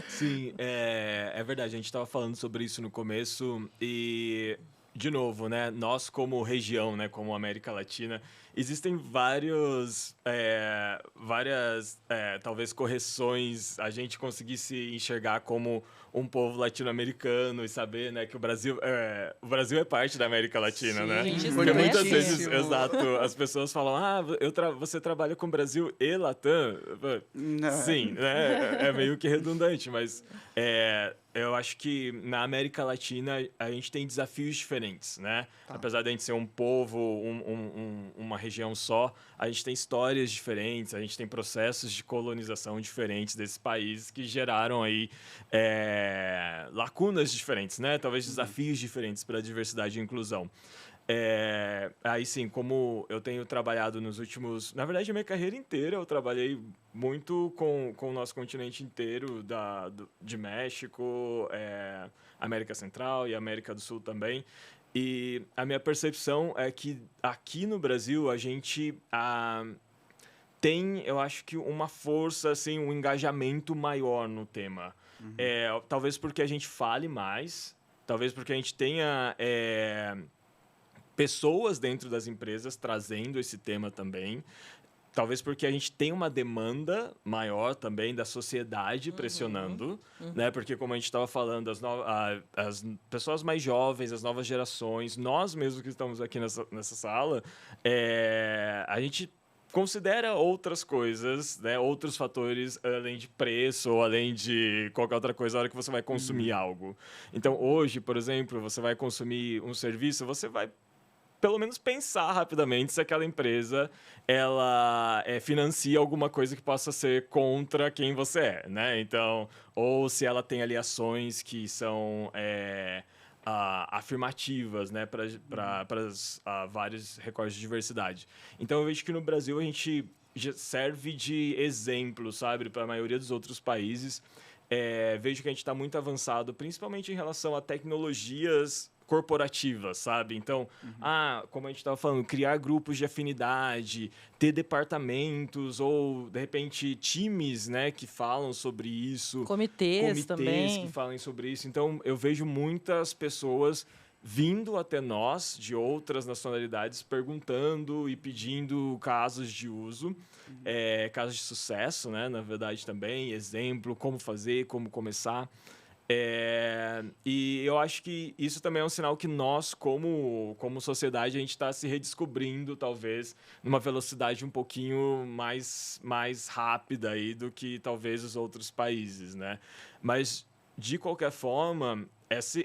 Sim, é verdade. A gente estava falando sobre isso no começo e, de novo, né, nós como região, né, como América Latina, existem várias, talvez, correções, a gente conseguir se enxergar como um povo latino-americano e saber, né, que o Brasil é parte da América Latina, Sim, né? gente, Porque muitas vezes, importantíssimo. exato, as pessoas falam, você trabalha com Brasil e Latam? Não. Sim, né? É meio que redundante, mas eu acho que na América Latina a gente tem desafios diferentes, né? Apesar de a gente ser um povo, uma região só, a gente tem histórias diferentes, a gente tem processos de colonização diferentes desses países que geraram aí lacunas diferentes, né? Talvez desafios diferentes para a diversidade e inclusão. Aí sim, como eu tenho trabalhado nos últimos... Na verdade, a minha carreira inteira eu trabalhei muito com o nosso continente inteiro, de México, América Central e América do Sul também. E a minha percepção é que aqui no Brasil a gente tem, eu acho que uma força, assim, um engajamento maior no tema. Talvez porque a gente fale mais, talvez porque a gente tenha... pessoas dentro das empresas trazendo esse tema também. Talvez porque a gente tem uma demanda maior também da sociedade pressionando, né? Porque, como a gente estava falando, as pessoas mais jovens, as novas gerações, nós mesmos que estamos aqui nessa sala, a gente considera outras coisas, né? Outros fatores além de preço ou além de qualquer outra coisa na hora que você vai consumir algo. Então, hoje, por exemplo, você vai consumir um serviço, você vai pelo menos pensar rapidamente se aquela empresa ela financia alguma coisa que possa ser contra quem você é, né? Então, ou se ela tem ali ações que são afirmativas, né, para vários recortes de diversidade. Então, eu vejo que no Brasil a gente serve de exemplo, sabe, para a maioria dos outros países. Vejo que a gente está muito avançado, principalmente em relação a tecnologias corporativas, sabe? Então, como a gente estava falando, criar grupos de afinidade, ter departamentos ou, de repente, times, né, que falam sobre isso. Comitês também. que falem sobre isso. Então, eu vejo muitas pessoas vindo até nós, de outras nacionalidades, perguntando e pedindo casos de uso, casos de sucesso, né, na verdade também, exemplo, como fazer, como começar. E eu acho que isso também é um sinal que nós, como sociedade, a gente está se redescobrindo, talvez, numa velocidade um pouquinho mais rápida aí do que talvez os outros países, né? Mas, de qualquer forma,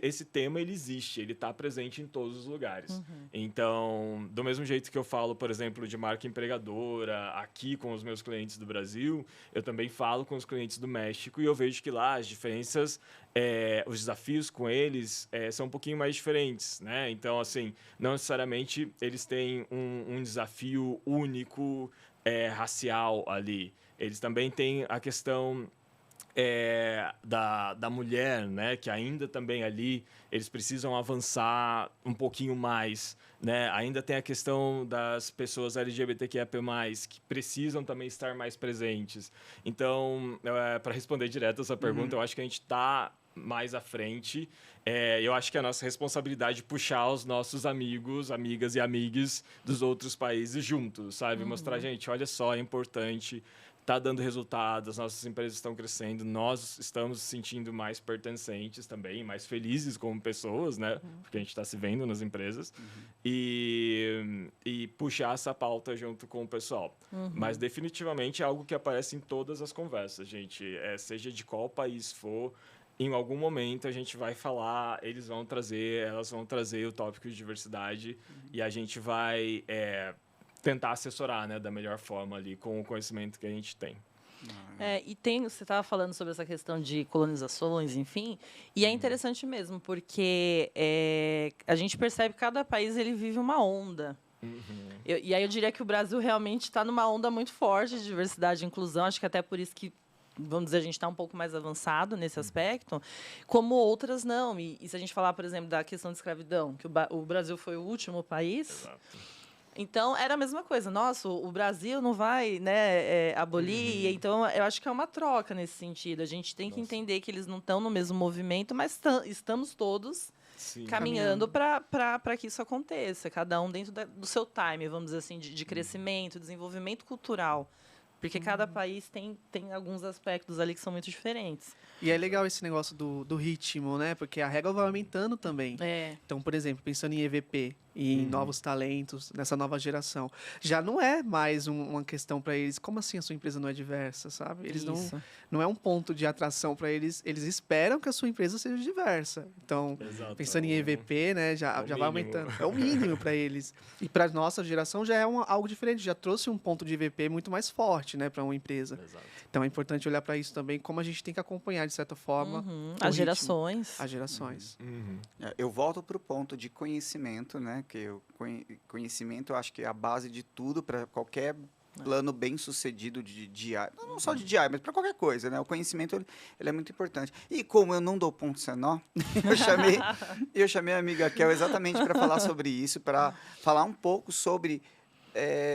esse tema ele existe, ele está presente em todos os lugares. Então, do mesmo jeito que eu falo, por exemplo, de marca empregadora aqui com os meus clientes do Brasil, eu também falo com os clientes do México e eu vejo que lá as diferenças, os desafios com eles são um pouquinho mais diferentes, né? Então, assim, não necessariamente eles têm um desafio único racial ali. Eles também têm a questão da mulher, né, que ainda também ali eles precisam avançar um pouquinho mais, né? Ainda tem a questão das pessoas LGBTQIA+, que precisam também estar mais presentes. Então, para responder direto essa pergunta, eu acho que a gente está mais à frente. Eu acho que é a nossa responsabilidade puxar os nossos amigos, amigas e amigues dos outros países juntos, sabe? Mostrar, gente, olha só, é importante tá dando resultado, as nossas empresas estão crescendo, nós estamos se sentindo mais pertencentes também, mais felizes como pessoas, né? Porque a gente está se vendo nas empresas. E puxar essa pauta junto com o pessoal. Mas definitivamente é algo que aparece em todas as conversas, gente. Seja de qual país for, em algum momento a gente vai falar, elas vão trazer o tópico de diversidade e a gente vai tentar assessorar, né, da melhor forma ali com o conhecimento que a gente tem. Você estava falando sobre essa questão de colonizações, enfim, e é interessante mesmo, porque a gente percebe que cada país ele vive uma onda. E aí eu diria que o Brasil realmente está numa onda muito forte de diversidade e inclusão, acho que até por isso que, vamos dizer, a gente está um pouco mais avançado nesse aspecto, como outras não. E se a gente falar, por exemplo, da questão de escravidão, que o Brasil foi o último país... Exato. Então, era a mesma coisa. Nossa, o Brasil não vai, né, abolir. Então, eu acho que é uma troca nesse sentido. A gente tem que entender que eles não estão no mesmo movimento, mas estamos todos caminhando para que isso aconteça. Cada um dentro do seu time, vamos dizer assim, de crescimento, desenvolvimento cultural. Porque cada país tem alguns aspectos ali que são muito diferentes. E é legal esse negócio do ritmo, né? Porque a régua vai aumentando também. Então, por exemplo, pensando em EVP e em novos talentos, nessa nova geração, já não é mais uma questão para eles, como assim a sua empresa não é diversa, sabe? Eles não é um ponto de atração para eles, eles esperam que a sua empresa seja diversa. Então, pensando em EVP, né, já vai aumentando. É o mínimo para eles. E para nossa geração já é algo diferente, já trouxe um ponto de EVP muito mais forte, né, para uma empresa. Exato. Então, é importante olhar para isso também, como a gente tem que acompanhar, de certa forma, as gerações. As gerações. Eu volto para o ponto de conhecimento, né? Que o conhecimento, eu acho que é a base de tudo para qualquer plano bem sucedido de DI. Não só de DI, mas para qualquer coisa, né? O conhecimento ele é muito importante. E como eu não dou ponto sem nó, eu chamei a amiga Kel exatamente para falar sobre isso, para falar um pouco sobre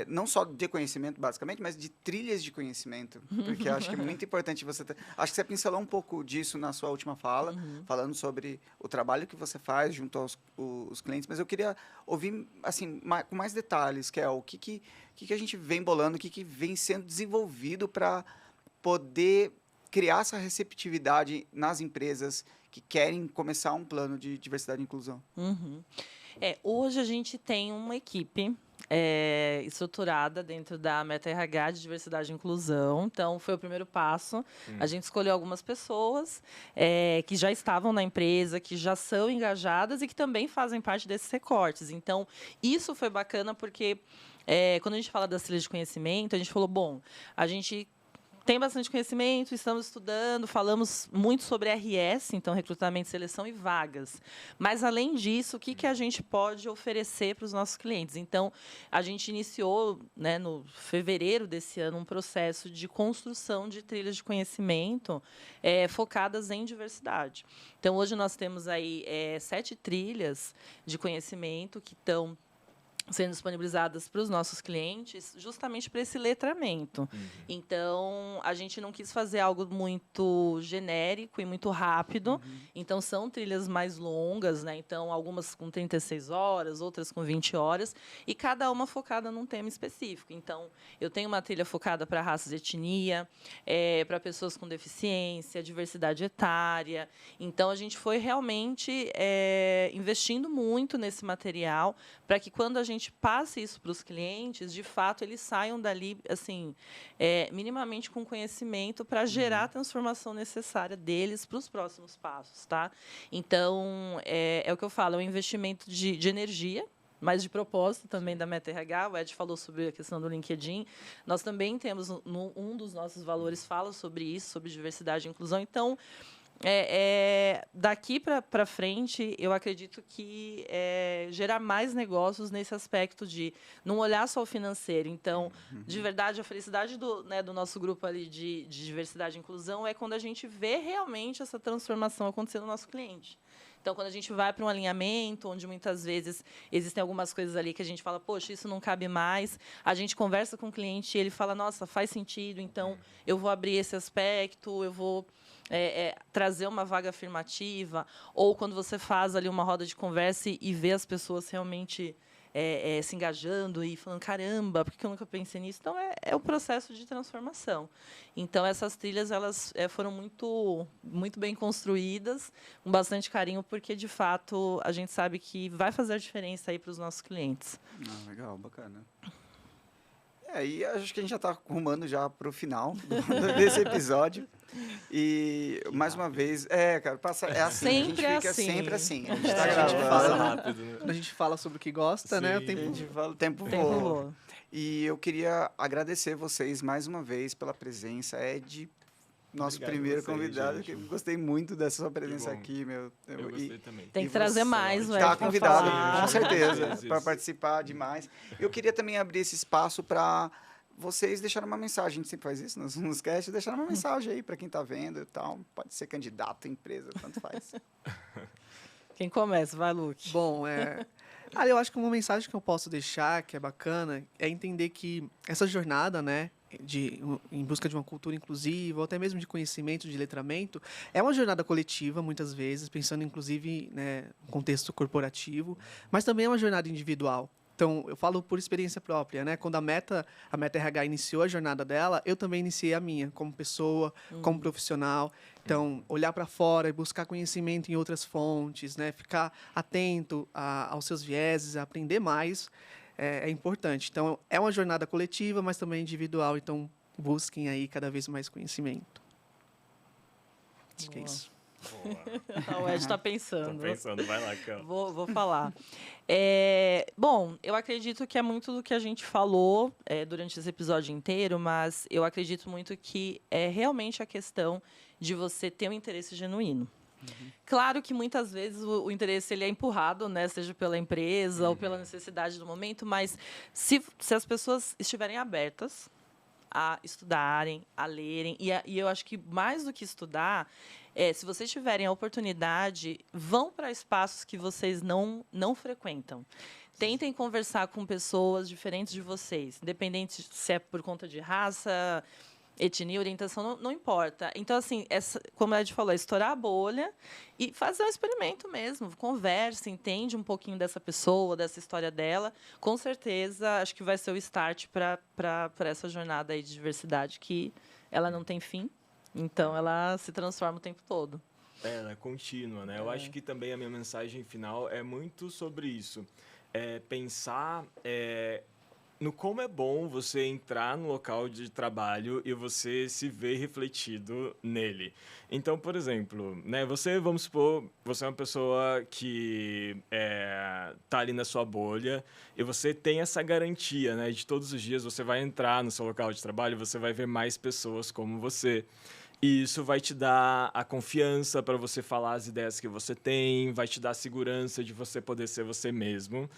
não só de conhecimento, basicamente, mas de trilhas de conhecimento. Porque acho que é muito importante você ter... Acho que você pincelou um pouco disso na sua última fala, falando sobre o trabalho que você faz junto aos os clientes, mas eu queria ouvir, assim, com mais detalhes, que é o que a gente vem bolando, o que vem sendo desenvolvido para poder criar essa receptividade nas empresas que querem começar um plano de diversidade e inclusão. Hoje a gente tem uma equipe estruturada dentro da Meta RH de diversidade e inclusão. Então, foi o primeiro passo. A gente escolheu algumas pessoas que já estavam na empresa, que já são engajadas e que também fazem parte desses recortes. Então, isso foi bacana porque, quando a gente fala das trilhas de conhecimento, a gente falou, bom, a gente tem bastante conhecimento, estamos estudando, falamos muito sobre RS, então recrutamento, seleção e vagas. Mas, além disso, o que a gente pode oferecer para os nossos clientes? Então, a gente iniciou, né, no fevereiro desse ano, um processo de construção de trilhas de conhecimento focadas em diversidade. Então, hoje nós temos aí 7 trilhas de conhecimento que estão sendo disponibilizadas para os nossos clientes, justamente para esse letramento. Então, a gente não quis fazer algo muito genérico e muito rápido. Então, são trilhas mais longas, né? Então, algumas com 36 horas, outras com 20 horas, e cada uma focada num tema específico. Então, eu tenho uma trilha focada para raças e etnia, para pessoas com deficiência, diversidade etária. Então, a gente foi realmente investindo muito nesse material para que, quando a gente passe isso para os clientes, de fato, eles saiam dali, assim, minimamente com conhecimento para gerar a transformação necessária deles para os próximos passos, tá? Então, é o que eu falo, é um investimento de energia, mas de propósito também da Meta RH. O Ed falou sobre a questão do LinkedIn. Nós também temos, um dos nossos valores fala sobre isso, sobre diversidade e inclusão. Então, daqui para frente, eu acredito que gerar mais negócios nesse aspecto de não olhar só o financeiro. Então, de verdade, a felicidade do nosso grupo ali de diversidade e inclusão é quando a gente vê realmente essa transformação acontecer no nosso cliente. Então, quando a gente vai para um alinhamento, onde muitas vezes existem algumas coisas ali que a gente fala, poxa, isso não cabe mais, a gente conversa com o cliente e ele fala, nossa, faz sentido, então eu vou abrir esse aspecto, eu vou trazer uma vaga afirmativa, ou quando você faz ali uma roda de conversa e vê as pessoas realmente se engajando e falando, caramba, por que eu nunca pensei nisso? Então, é o processo de transformação. Então, essas trilhas elas foram muito, muito bem construídas, com bastante carinho, porque, de fato, a gente sabe que vai fazer a diferença aí para os nossos clientes. Legal, bacana. E acho que a gente já está rumando já para o final desse episódio. E, mais uma vez, cara, é assim, Sempre a gente fica assim. sempre assim. A gente está A gente gravando. fala rápido, né? Quando a gente fala sobre o que gosta, né? O Sim. tempo A gente fala, o tempo Tempo voa. voa. E eu queria agradecer vocês mais uma vez pela presença. Ed, nosso Obrigado primeiro vocês, convidado. gente. Que eu gostei muito dessa sua presença bom. aqui, meu. Eu gostei também. Tem E que trazer você mais, está velho. pra convidado, falar. com certeza, Vezes. para participar demais. Eu queria também abrir esse espaço para vocês deixarem uma mensagem. A gente sempre faz isso nos casts, deixar uma mensagem aí para quem está vendo e tal. Pode ser candidato, empresa, tanto faz. Quem começa? Vai, Luke. Bom, eu acho que uma mensagem que eu posso deixar, que é bacana, é entender que essa jornada, né, em busca de uma cultura inclusiva, ou até mesmo de conhecimento, de letramento, é uma jornada coletiva, muitas vezes, pensando inclusive, né, no contexto corporativo, mas também é uma jornada individual. Então, eu falo por experiência própria, né? Quando a Meta RH iniciou a jornada dela, eu também iniciei a minha, como pessoa, como profissional. Então, olhar para fora e buscar conhecimento em outras fontes, né? Ficar atento aos seus vieses, aprender mais, é importante. Então, é uma jornada coletiva, mas também individual. Então, busquem aí cada vez mais conhecimento. Acho que é Boa. isso. Boa. O Ed está Tô pensando. pensando, vai lá, Cam. Vou falar. Bom, eu acredito que é muito do que a gente falou durante esse episódio inteiro, mas eu acredito muito que é realmente a questão de você ter um interesse genuíno. Claro que muitas vezes o interesse ele é empurrado, né, seja pela empresa ou pela necessidade do momento, mas se as pessoas estiverem abertas a estudarem, a lerem, e eu acho que mais do que estudar, se vocês tiverem a oportunidade, vão para espaços que vocês não frequentam. Tentem conversar com pessoas diferentes de vocês, independente se é por conta de raça, etnia, orientação, não importa. Então, assim, como a Ed falou, estourar a bolha e fazer um experimento mesmo. Converse, entende um pouquinho dessa pessoa, dessa história dela. Com certeza, acho que vai ser o start para essa jornada aí de diversidade, que ela não tem fim. Então, ela se transforma o tempo todo. Ela é contínua, né? Eu acho que também a minha mensagem final é muito sobre isso. Pensar no como é bom você entrar no local de trabalho e você se ver refletido nele. Então, por exemplo, né, vamos supor, você é uma pessoa que tá ali na sua bolha e você tem essa garantia, né, de todos os dias você vai entrar no seu local de trabalho e você vai ver mais pessoas como você. E isso vai te dar a confiança para você falar as ideias que você tem, vai te dar a segurança de você poder ser você mesmo,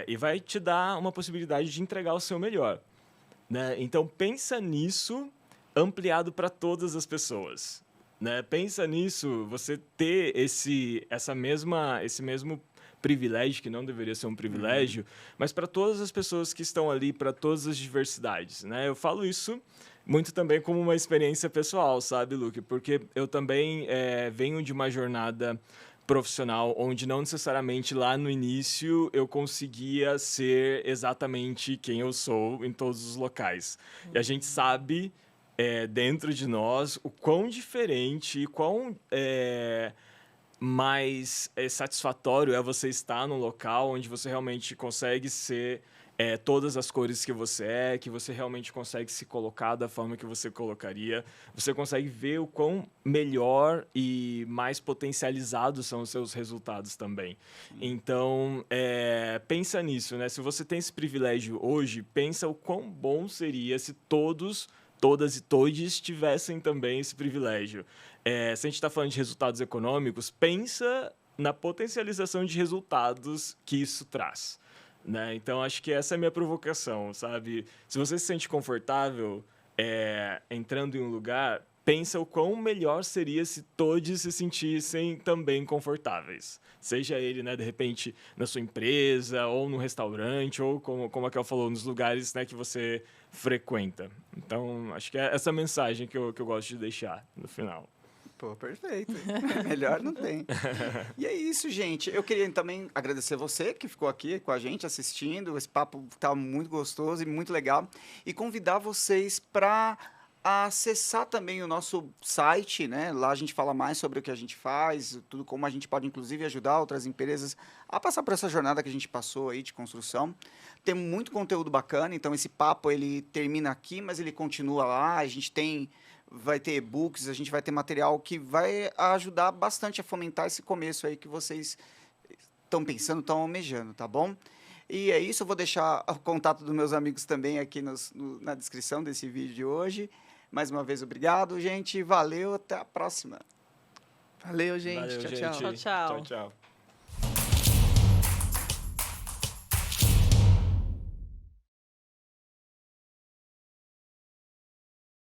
e vai te dar uma possibilidade de entregar o seu melhor, né? Então, pensa nisso ampliado para todas as pessoas, né? Pensa nisso, você ter esse mesmo privilégio, que não deveria ser um privilégio, mas para todas as pessoas que estão ali, para todas as diversidades, né? Eu falo isso muito também como uma experiência pessoal, sabe, Luke? Porque eu também venho de uma jornada profissional onde não necessariamente lá no início eu conseguia ser exatamente quem eu sou em todos os locais. E a gente sabe, dentro de nós, o quão diferente e quão mais satisfatório é você estar num local onde você realmente consegue ser todas as cores que que você realmente consegue se colocar da forma que você colocaria. Você consegue ver o quão melhor e mais potencializados são os seus resultados também. Então, pensa nisso, né? Se você tem esse privilégio hoje, pensa o quão bom seria se todas e todes tivessem também esse privilégio. Se a gente está falando de resultados econômicos, pensa na potencialização de resultados que isso traz, né? Então, acho que essa é a minha provocação, sabe? Se você se sente confortável entrando em um lugar, pensa o quão melhor seria se todos se sentissem também confortáveis. Seja ele, né, de repente, na sua empresa, ou no restaurante, ou, como a Kel falou, nos lugares, né, que você frequenta. Então, acho que é essa mensagem que eu gosto de deixar no final. Pô, perfeito. Melhor não tem. E é isso, gente. Eu queria também agradecer você que ficou aqui com a gente assistindo. Esse papo tá muito gostoso e muito legal. E convidar vocês para acessar também o nosso site, né? Lá a gente fala mais sobre o que a gente faz, tudo como a gente pode inclusive ajudar outras empresas a passar por essa jornada que a gente passou aí de construção. Tem muito conteúdo bacana, então esse papo ele termina aqui, mas ele continua lá. A gente vai ter e-books, a gente vai ter material que vai ajudar bastante a fomentar esse começo aí que vocês estão pensando, estão almejando, tá bom? E é isso, eu vou deixar o contato dos meus amigos também aqui na descrição desse vídeo de hoje. Mais uma vez, obrigado, gente. Valeu, até a próxima. Valeu, gente. Valeu, Tchau, gente. tchau. Tchau, tchau. Tchau, tchau.